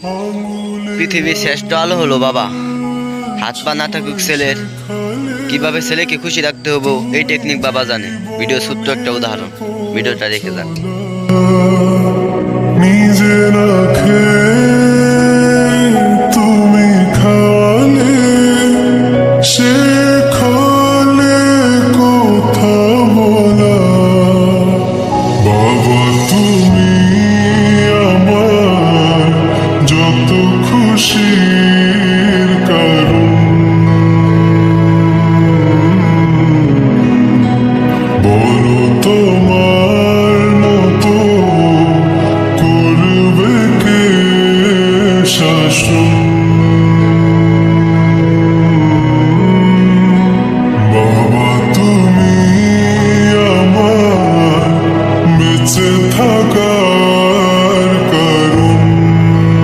পৃথিবীর শ্রেষ্ঠ আলো হলো বাবা। হাত পা না থাকুক ছেলের, কিভাবে ছেলেকে খুশি রাখতে হবো এই টেকনিক বাবা জানে। ভিডিও ছোট্ট একটা উদাহরণ, ভিডিওটা রেখে যান। নিজে না খেয়ে তুমি খাওয়ালে, সে খালে কথা বলা। বাবা তুমি আমার যত খুশির কারণ, বলো তোমার মতো করবে কে শাসন।